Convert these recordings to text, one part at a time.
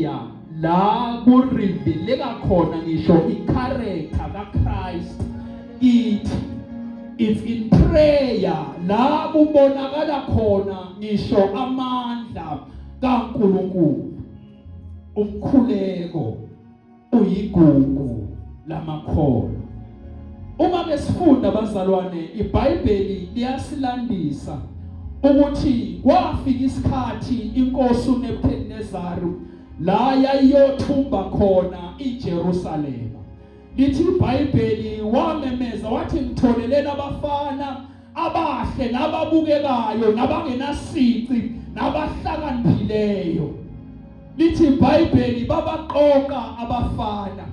prayer la kurevealeka khona ngisho i-character kaChrist it's in prayer la kubonakala khona ngisho amandla kaNkulunkulu. Umkhuleko uyigugu lamakholwa. Uma ke sifunda bazalwane iBhayibheli liyasilandisa ukuthi kwafika isikhathi inkosi uNebukadnezar la yayothumba khona iJerusalem. Lithi iBhayibheli wamemeza wathi ngitholeleni abafana abahle nababukekayo nabangenasici nabahlakaniphileyo. Lithi iBhayibheli babaqoka abafana.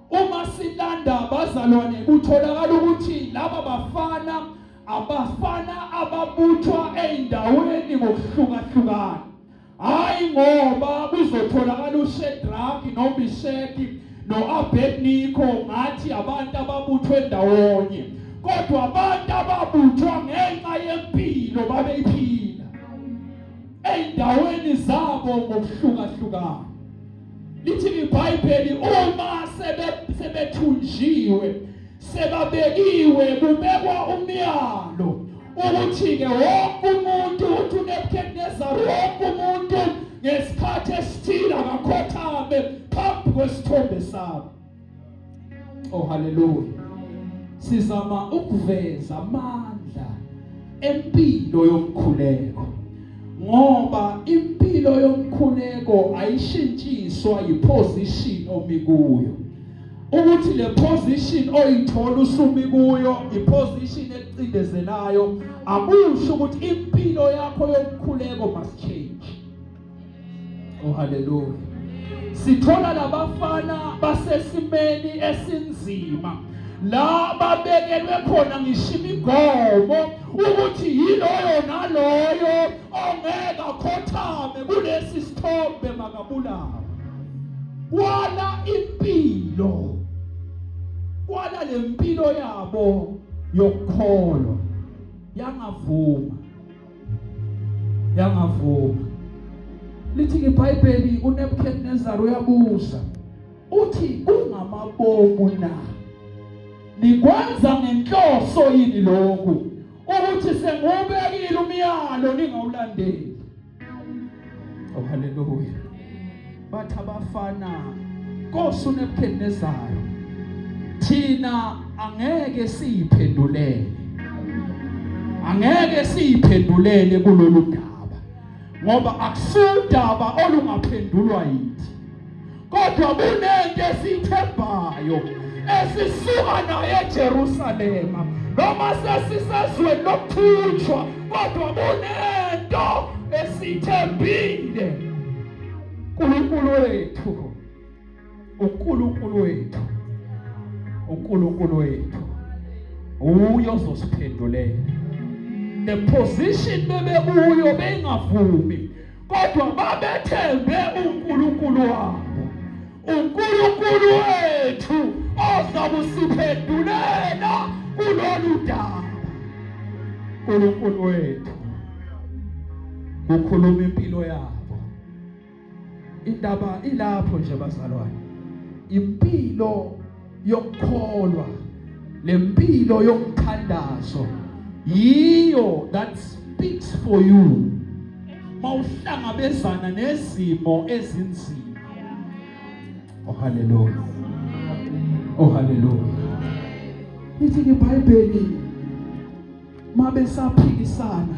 Uma silanda bazalwane kutholakala ukuthi laba abafana ababuthwa eindaweni ngokuhlukahlukana. Hayi ngoba kuzotholakala uShedraki noMeshaki noAbednego ngathi abantu ababuthwe ndawonye, kodwa abantu ababuthwa ngenxa yempilo babeyiphila eindaweni zabo ngokuhlukahlukana. Lithi iBhayibheli uma sebethunjiwe sebabekiwe kubekwa umyalo ukuthi ke wonke umuntu uthi uNebukadnezar wonke umuntu ngesikhathi esithile akakhothame phambi kwesithombe sabo. Oh haleluya. Sizama ukuveza amandla empilo yomkhuleko ngoba impilo yomkhuleko ayishintshiswa yiposition omikuyo. Ukuthi le position oyithola usumi kuyo iposition ecindezelayo akusho ukuthi impilo yakho yomkhuleko must change. Oh haleluya. Sithola labafana basesimeni esinzima la babekelwe khona ngishimigomo ukuthi yiloyo naloyo ongeka khothame kulesi sithombe makabulawa. Kwala impilo, kwala lempilo yabo yokukholwa yangavuma. Lithi iBhayibheli uNebukadnezar uyabuza uthi ungamabomu na nikwenza ngenhloso yini lokhu ukuthi sengubekile umyalo ningawulandeli. Oh haleluya. Bathi abafana Nkosi uNebukadnezar thina angeke siyiphendulele kulolu daba ngoba akusudaba olungaphendulwa yithi, kodwa kunento esithembayo esisuka naye eJerusalema noma sesisezweni lokuthunjwa, kodwa kunento esithembile. uNkulunkulu wethu uyo ozosiphendulela. The position bebekuyo bengavumi, kodwa babethembe uNkulunkulu wabo. uNkulunkulu wethu ozakusiphendulela kulolu daba. uNkulunkulu wethu ukhuluma impilo yabo. Indaba ilapho nje bazalwane, impilo yokukholwa lempilo yokuthandazo yiyo that speaks for you mawuhlangabezana nezimo ezinzima. Oh haleluya. Oh haleluya. Lithi iBhayibheli mabesaphikisana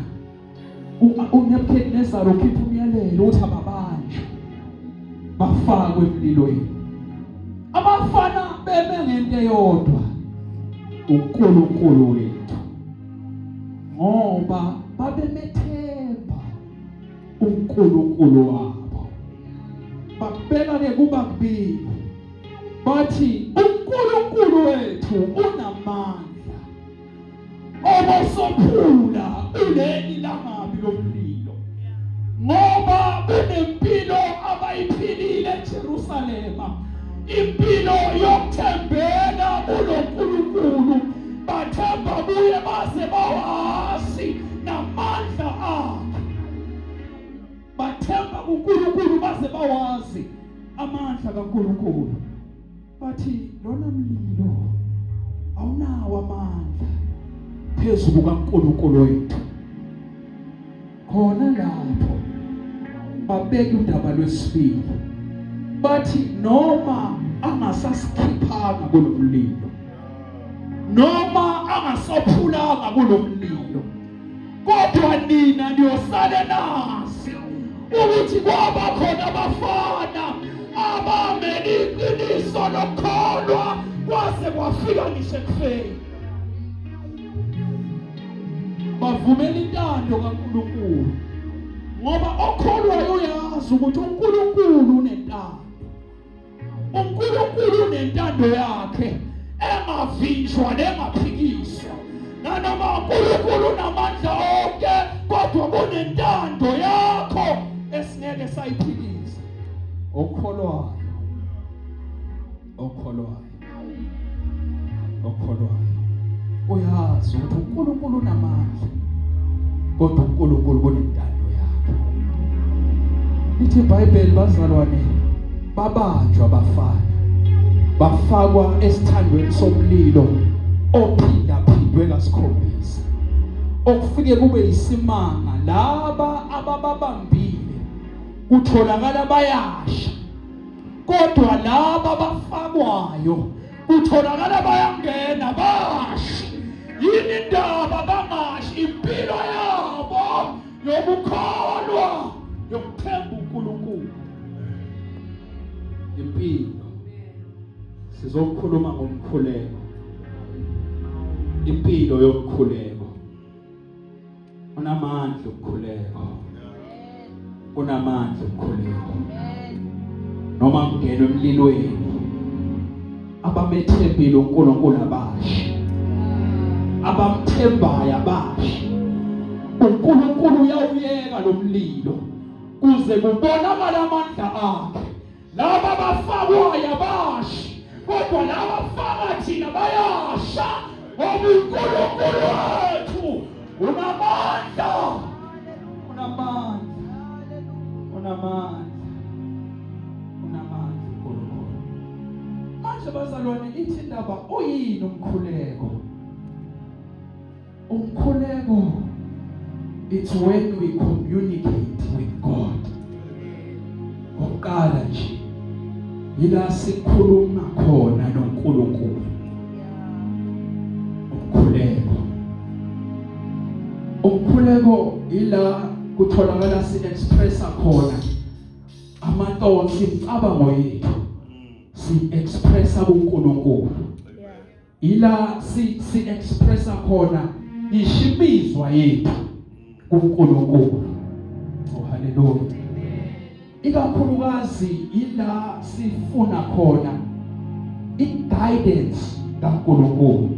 uNebukadnezar ukhipha umyalelo uthi ababanjwe bafakwe emlilweni. Abafana bebengento eyodwa, uNkulunkulu wethu, ngoba babemethemba uNkulunkulu wabo. Babeka ke kuba kubili bathi uNkulunkulu wethu unamandla obosophula uleli langabi lomlilo, ngoba benempilo abayiphilile eJerusalema, impilo yokuthembela kuNkulunkulu. Bathemba kuye baze bawazi namandla akhe. Bathemba kuNkulunkulu baze bawazi amandla kaNkulunkulu bathi lona mlilo awunawo amandla phezulu kaNkulunkulu wethu. Khona lapho babeka udaba lwesibili bathi noma angasasikhipanga kulo mlilo, noma angasophulanga kulo mlilo, kodwa nina niyosale nazi ukuthi kwaba khona abafana abamele iqiniso lokholwa kwase kwafika ngisho ekufeni. Bavumela intando kaNkulunkulu ngoba okholwayo uyazi ukuthi uNkulunkulu unentando. uNkulunkulu unentando yakhe engavinjwa nengaphikiswa. Nanoma uNkulunkulu unamandla onke kodwa kunentando yakho esingeke sayiphikisa. Okholwayo uyazi ukuthi uNkulunkulu unamandla kodwa uNkulunkulu kunentando yakhe. Lithi iBhayibheli bazalwane, babanjwa abafana bafakwa esithandweni somlilo ophindaphindwe kasikhombisa, okufike kube isimanga. Laba abababambile kutholakala bayasha, kodwa laba abafakwayo kutholakala bayangena bashi. Yini indaba bangashi? Impilo yabo yokukholwa, yokuthemba uNkulunkulu. Impilo sizokhuluma ngomkhuleko, impilo yokukhuleko. Unamandla ukukhuleko, unamandla ukukhuleko. Noma ngene emlilweni abamethembile uNkulunkulu abashi, abamthembayo abashi. uNkulunkulu uyawuyeka lo mlilo kuze kubonakala amandla akhe. Laba bafakwayo abashi, kodwa laba faka thina bayasha. Ngoba uNkulunkulu wethu unamandla, uNkulunkulu. Manje bazalwane, ithi indaba uyini umkhuleko? Umkhuleko, it's when we communicate with God. Oqala nje ila sikhuluma khona noNkulunkulu. Umkhuleko ila kutholakala si-expressa khona amathoughts, imicabango yethu si-expressa kuNkulunkulu. Ila si-expressa khona ishimizwa yethu kuNkulunkulu. Oh haleluya. Ikakhulukazi ila sifuna khona i-guidance kaNkulunkulu.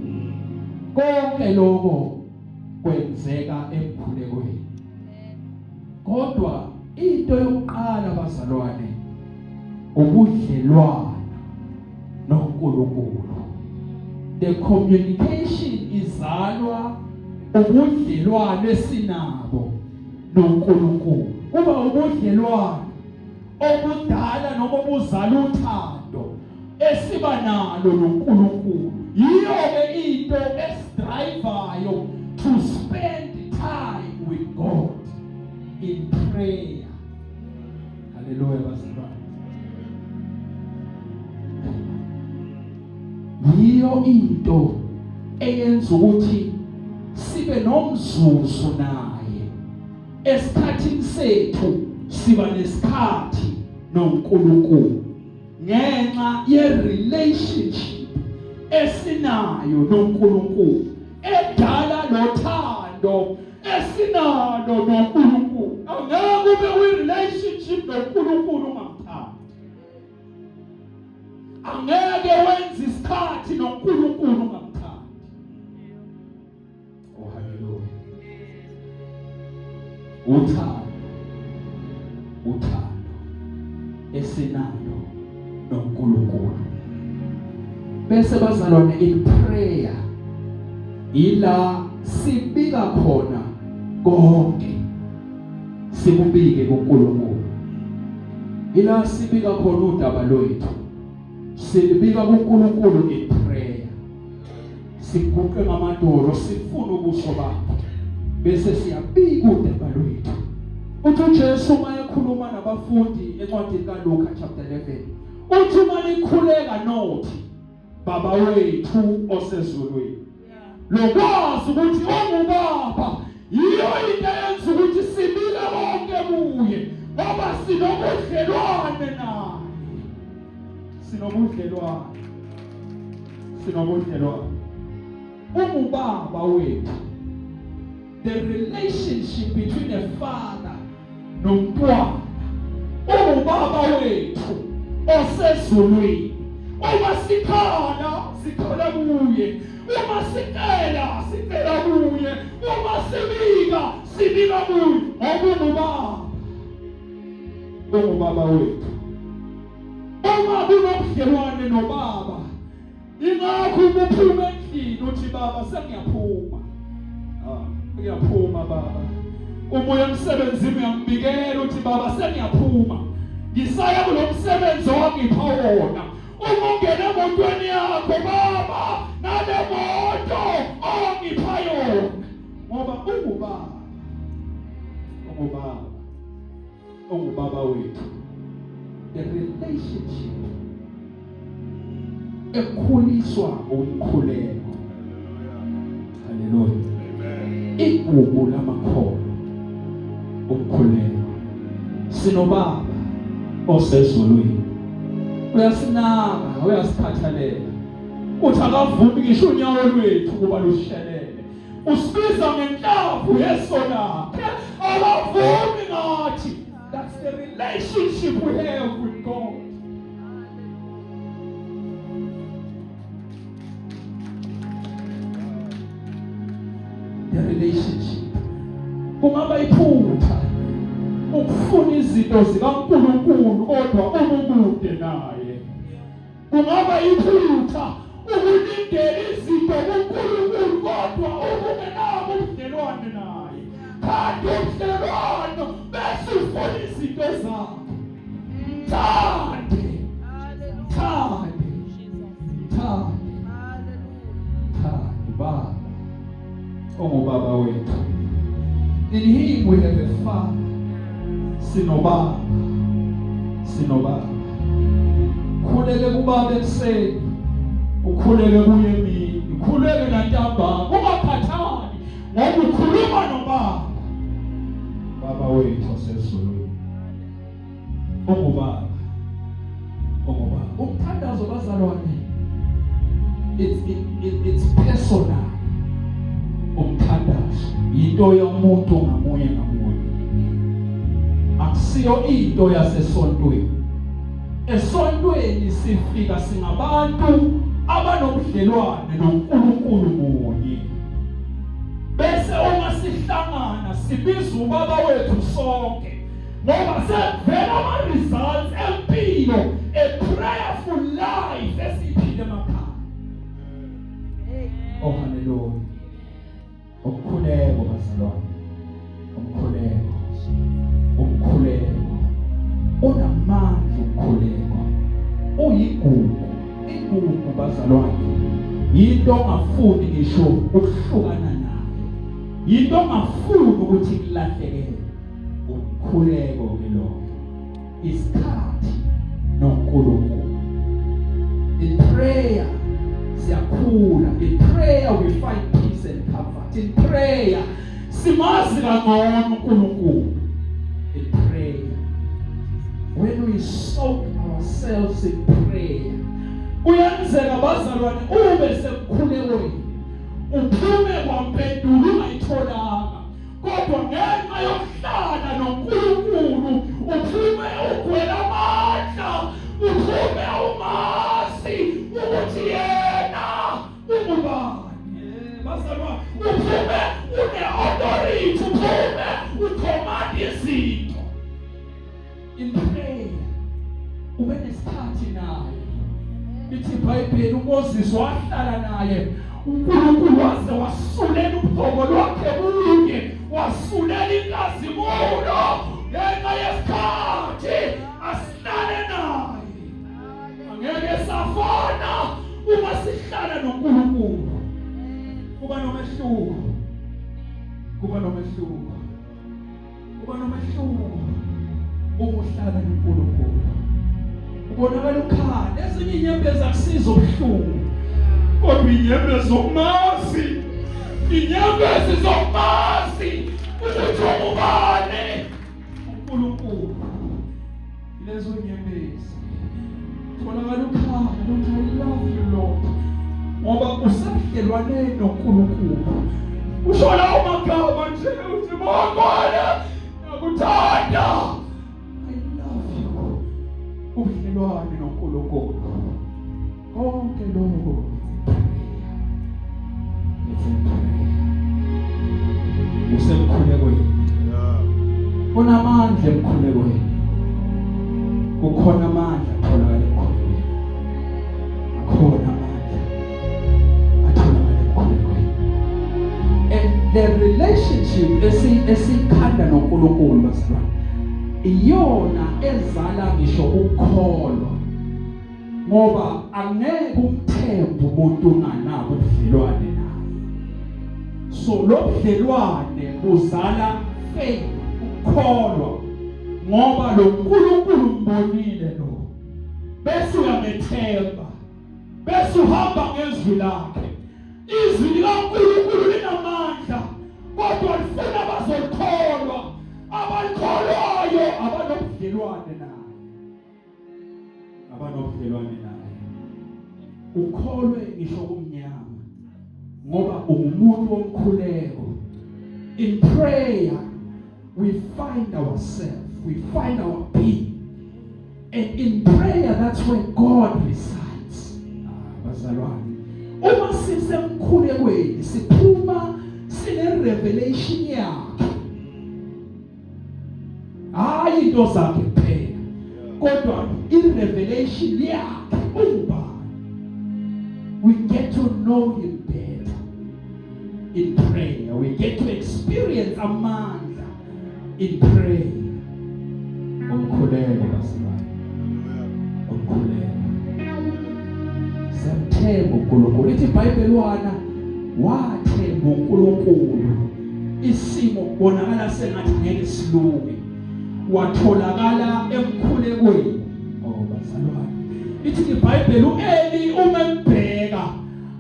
Konke lokho kwenzeka emkhulekweni. Kodwa into yokuqala bazalwane, ubudlelwano noNkulunkulu. The communication izalwa ubudlelwano esinabo noNkulunkulu. Kuba ubudlelwano obudala noma obuzala uthando esiba nalo noNkulunkulu. Yiyo-ke into esidrivayo to spend time with God in prayer. Hallelujah bazalwane. Yiyo into eyenza ukuthi sibe nomzuzu naye. Esikhathini sethu siba nesikhathi noNkulunkulu ngenxa ye-relationship esinayo noNkulunkulu, edala nothando esinalo noNkulunkulu. Angeke ube kwi-relationship noNkulunkulu ungamthandi. Angeke wenze isikhathi noNkulunkulu ungamthandi. Oh haleluya. Uthando esinalo noNkulunkulu. Bese bazalwane, in prayer ila sibika khona konke sikubike kuNkulunkulu. ila sibika khona udaba lwethu silibika kuNkulunkulu ngeprayer siguqe ngamadolo sifuna ubuso bakhe bese siyabika udaba lwethu. Uthi uJesu mayekhuluma nabafundi encwadini kaLuka chapter 11 uthi manikhuleka nothi Baba wethu osezulwini lokwazi ukuthi ungubaba yiyo into eyenza ukuthi sibile bonke kuye ngoba sinobudlelwane naye. Sinobudlelwane ungubaba wethu. The relationship between a father nomntwana ungubaba wethu osezulwini. Uma sikhala kuye, uma sicela kuye, uma sibika kuye. Ungubaba wethu. Uma kunobudlelwane nobaba, ingakho uphume endlini uthi baba sengiyaphuma. Ngiyaphuma baba. Umoya emsebenzini uyangibikela uthi baba sengiyaphuma. Ngisaya kulomsebenzi owangipha wona. Uma ungena emotweni yakho baba nale moto ongipha yona ngoba ungubaba wethu. The relationship ekhuliswa umkhuleko. Hallelujah. Igugu lamakhono umkhuleko. Sinobaba osezulwini. Uyasinaka, uyasiphathalela. Uthi akavumi ngisho unyawo lwethu kuba lushelele. Usibiza ngenhlavu yeso lakhe. Akavumi ngathi. That's the relationship we have with God. The relationship. Kungaba iphutha ukufuna izinto zikaNkulunkulu kodwa umukude naye. Kungaba iphutha ukulindela izinto kuNkulunkulu kodwa ungenabo ubudlelwane naye. Kanti ubudlelwano bese ufuna izinto zakhe. Thande Baba. Ungubaba wethu. In him we have a father. Sinobaba. Khuleke kubaba ekuseni, ukhuleke kuye emini, ukhuleke nantambama, ungaphathani ngoba ukhuluma nobaba. Baba wethu osezulwini. Ungubaba. Umthandazo bazalwane. It's personal. Umthandazo into yomuntu ngamunye. Akusiyo into yasesontweni. Esontweni sifika singabantu abanobudlelwane noNkulunkulu munye. Bese uma sihlangana sibiza ubaba wethu sonke. Ngoba sevela ama-results empilo, a prayerful life esiphile emakhaya. Oh hallelujah. Umkhuleko bazalwane. Umkhuleko unamandla. Umkhuleko uyigugu bazalwane. Yinto ongafuni ngisho ukuhlukana nayo. Yinto ongafuni ukuthi kulahlekele. Umkhuleko ke lo isikhathi noNkulunkulu. In prayer siyakhula. In prayer we find peace and comfort. In prayer simazi kangcono uNkulunkulu. In prayer, when we soak ourselves in prayer, kuyenzeka bazalwane ube semkhulekweni uphume kwampendulo ungayitholanga kodwa ngenxa yokuhlala noNkulunkulu uphume ugwela amandla, uphume umazi ukuthi yena ungubani. Bazalwane uphume une-authority, uphume ucommand izinto. In prayer ube nesikhathi naye. Lithi iBhayibheli uMoses wahlala naye, uNkulunkulu waze wasulela ubhoko lwakhe bunye, wasulela inkazimulo ngenxa yesikhathi kuba nomehluko, kuba nomehluko, kuba nomehluko ukuhlala noNkulunkulu. Ubonakala ukhala, ezinye inyembezi akusizo ubuhlungu, kodwa inyembezi zokumazi, inyembezi zokumazi ukuthi ubani uNkulunkulu. Lezo nyembezi ubonakala ukhala ukuthi I love you Lord, ngoba usabudlelwane noNkulunkulu. Usho lawo magama nje uthi Bongwana nakuthanda, I love you. Ubudlelwane noNkulunkulu konke lokho it's in prayer. Usemkhulekweni, unamandla emkhulekweni, kukhona amandla atholakala emkhulekweni, akhona amandla atholakala emkhulekweni. And the relationship esikhanda noNkulunkulu bazalwane, iyona ezala ngisho ukukholwa, ngoba angeke umthembu umuntu unganabo ubudlelwane naye. So lo budlelwane buzala faith, ukukholwa, ngoba lo Nkulunkulu umbonile lo, bese uyamethemba, bese uhamba ngezwi lakhe. Izwi likaNkulunkulu linamandla, kodwa lifuna abazokholwa, abalikholwayo, abanobudlelwane naye, abanobudlelwane naye. Ukholwe ngisho kumnyama, ngoba umuntu womkhuleko. In prayer we find ourselves, we find our being, and in prayer that's where God resides. Bazalwane, uma sisemkhulekweni siphuma sine revelation yakhe, hayi into zakhe kuphela, kodwa i revelation yakhe ubani. We get to know him better in prayer. We get to experience amandla in prayer. Umkhuleko bazalwane, umkhuleko. Semthemba uNkulunkulu. Lithi iBhayibheli wathemba uNkulunkulu, isimo kubonakala sengathi ngeke silunge, watholakala emkhulekweni. Oh bazalwane, lithi iBhayibheli uEli uma embheka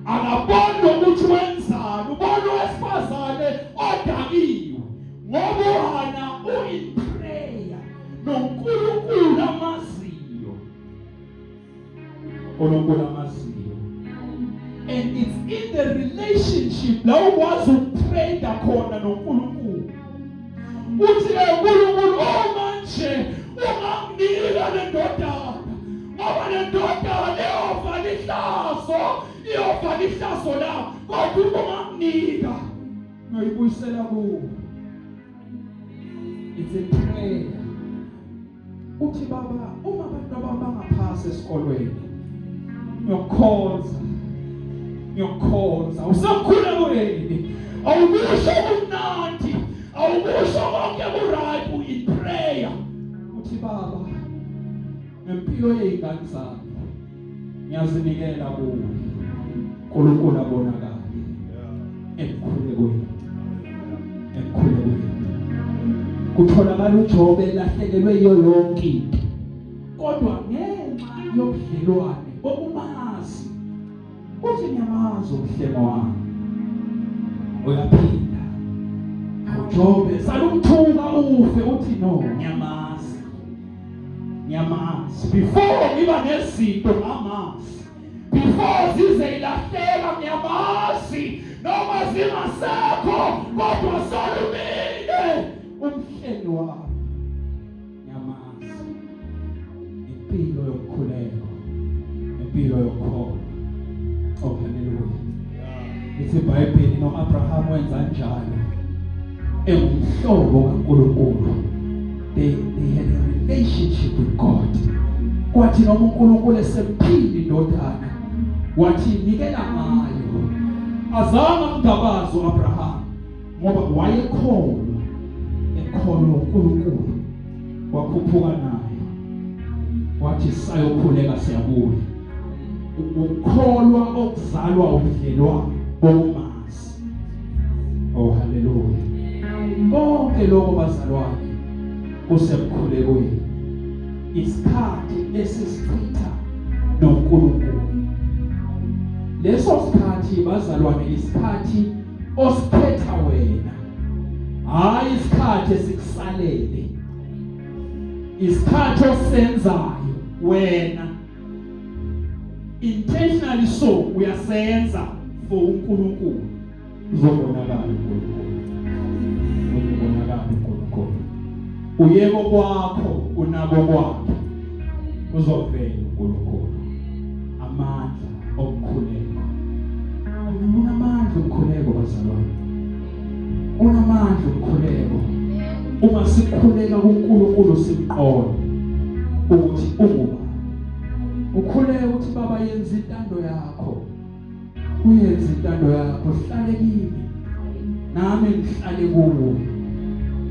akaboni ukuthi wenzani, ubona owesifazane odakiwe, ngoba uHana in prayer noNkulunkulu amaziyo, uNkulunkulu amaziyo. And it's in the relationship la ukwazi ukutrade khona noNkulunkulu. Uthi uNkulunkulu manje ungamnika le ndodana, ngoba le ndodana iyova lihlazo la, kodwa ungamnika ngiyibuyisela kuwe. It's a prayer. Uthi baba, uma abantu abangaphasi esikolweni, ngiyokhoza usamkhulekweni, awubusho kumnandi, awubusho konke ku-right in prayer. Uthi baba, ngempilo yey'ngane zami ngiyazinikela kuwe, uNkulunkulu abonakala emkhulekweni, emkhulekweni. Kutholakala uJobe elahlekelwe yiyo yonke into, kodwa ngenxa yobudlelwane bokumazi, uthi ngiyamazi umhlemo wami. Uyaphinda uJobe salumthuka ufe, uthi no, ngiyamazi. Before ngiba nezinto ngamazi, before zize ilahleka ngiyamazi, noma zingasekho kodwa salumile umhleli wami. Ngiyamazi. Impilo yomkhuleko, impilo yokholwa. Oh haleluya. Lithi iBhayibheli noAbraham wenza njalo, engumhlobo kaNkulunkulu. They had a relationship with God. Kwathi noma uNkulunkulu esemphinde indodana, wathi nikela ngayo. Azama umdabazo uAbraham, ngoba wayekholwa uNkulunkulu, wakhuphuka naye, wathi sayokhuleka siyabuya. Ukukholwa okuzalwa ubudlelwane bokumazi. Oh hallelujah. Konke lokho bazalwane kusemkhulekweni. Isikhathi esisichitha noNkulunkulu. Leso sikhathi bazalwane isikhathi osikhetha wena. Hayi isikhathi esikusalele. Isikhathi osenzayo wena. Intentionally so uyasenza for uNkulunkulu. Uzobonakala uNkulunkulu. Uzobonakala uNkulunkulu. Uyebo kwakho unabo kwakhe. Uzovela uNkulunkulu. Amandla okukhuleka. Unamandla okukhuleka bazalwane. Unamandla okukhuleka. Uma sikhuleka kuNkulunkulu simqonde ukuthi ukuba ukhuleka ukuthi baba yenza intando yakho. Uyenza intando yakho hlale kimi. Nami ngihlale kuwe.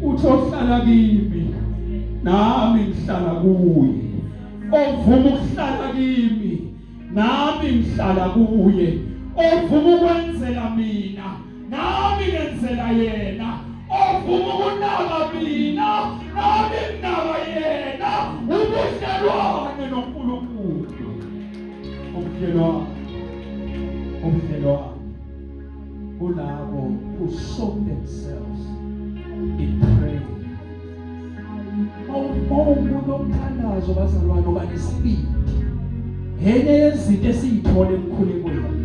Uthi ohlala kimi nami ngihlala kuye. Ovuma ukuhlala kimi nami ngihlala kuye. Ovuma ukwenzela mina nami ngenzela yena. Ovuma ukunaka mina nami nginaka yena. Ubudlelwane noNkulunkulu. Ubudlelwane kulabo who sow themselves in prayer. Umuntu omthandazo bazalwane okanye isibindi. Enye yezinto esiyithola emkhulekweni.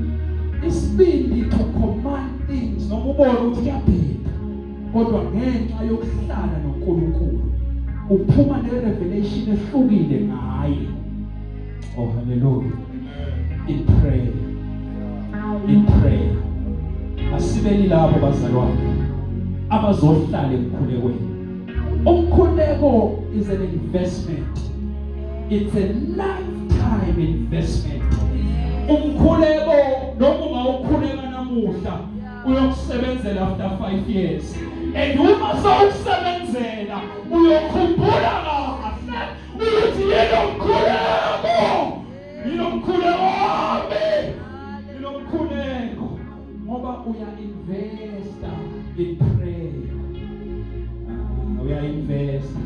Isibindi to command things noma ubone ukuthi kuyabheda. Kodwa ngenxa yokuhlala noNkulunkulu uphuma ne-revelation ehlukile ngaye. Oh hallelujah. In prayer. Asibeli labo bazalwane abazohlala emkhulekweni. Umkhuleko is an investment. It's a lifetime investment. Umkhuleko noma ukhuleka namuhla uyokusebenzela after 5 years. And uma sawusebenzela uyokhumbula kahle ukuthi yena umkhuleko. Yilomkhuleko wami. Yilomkhuleko ngoba uya-investa in prayer. Uya-investa.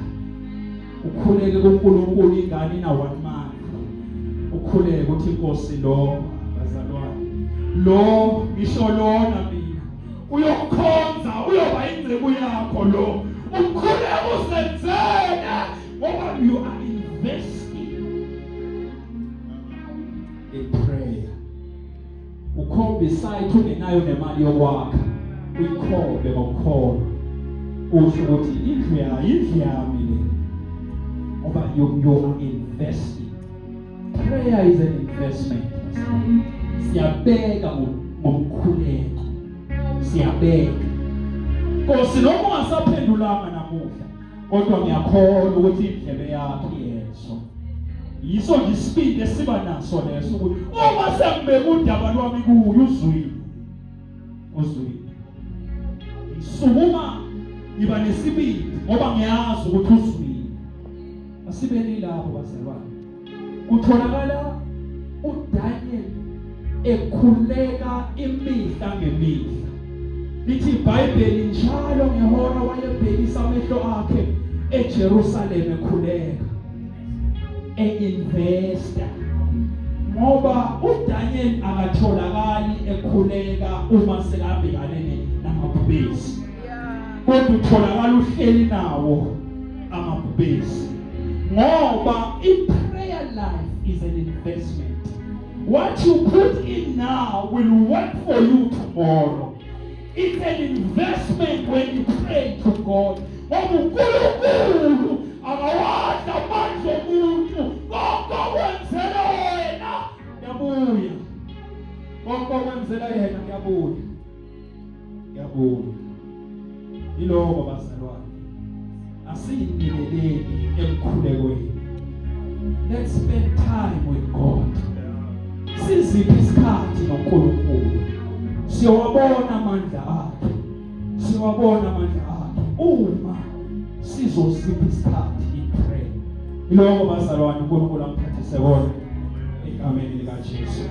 Ukhuleke kuNkulunkulu ingane ina 1 month. Ukhuleke ukuthi Nkosi lo bazalwane. Lo ngisho lona mina. Uyokhonza uyoba ingceku yakho lo. Ukhuleke usenzele ngoba you are investing in prayer. Ukhombe site ungenayo nemali yokwakha. Uyikhombe ngokukhona. Usho ukuthi indlu yami le. Ngoba you are investing. Prayer is an investment. Siyabeka ngomkhuleko. Siyabeka. Nkosi noma ungasaphendulanga namuhla, kodwa ngiyakholwa ukuthi indlebe yakho iyezwa. Yiso nje isibindi esiba naso leso ukuthi uma sengibeka udaba lwami kuyo uzwile. Sukuma iba nesibindi ngoba ngiyazi ukuthi uzwile. Asibeli lapho bazalwane. Utholakala uDaniel ekhuleka imihla ngemihla. Lithi iBhayibheli njalo ngehora wayebhekisa amehlo akhe eJerusalem ekhuleka. Investa. Ngoba uDaniel akatholakali ekhuleka uma sekabhekane namabhubesi. Kodwa utholakala uhleli nawo amabhubesi. Ngoba prayer life is an investment. What you put in now will work for you tomorrow. It's an investment when you pray to God. uNkulunkulu akawadla amandla omuntu. Konke okwenzela wena kuyabuya. Konke okwenzela yena kuyabuya. Iloko bazalwane. Asiyinileleni emkhulekweni. Let's spend time with God. Siziphi isikhathi noNkulunkulu. Siyawabona amandla akhe. Uma sizosipha isikhathi in prayer. Iloko bazalwane uNkulunkulu amphathise kona. Amen likaJesu.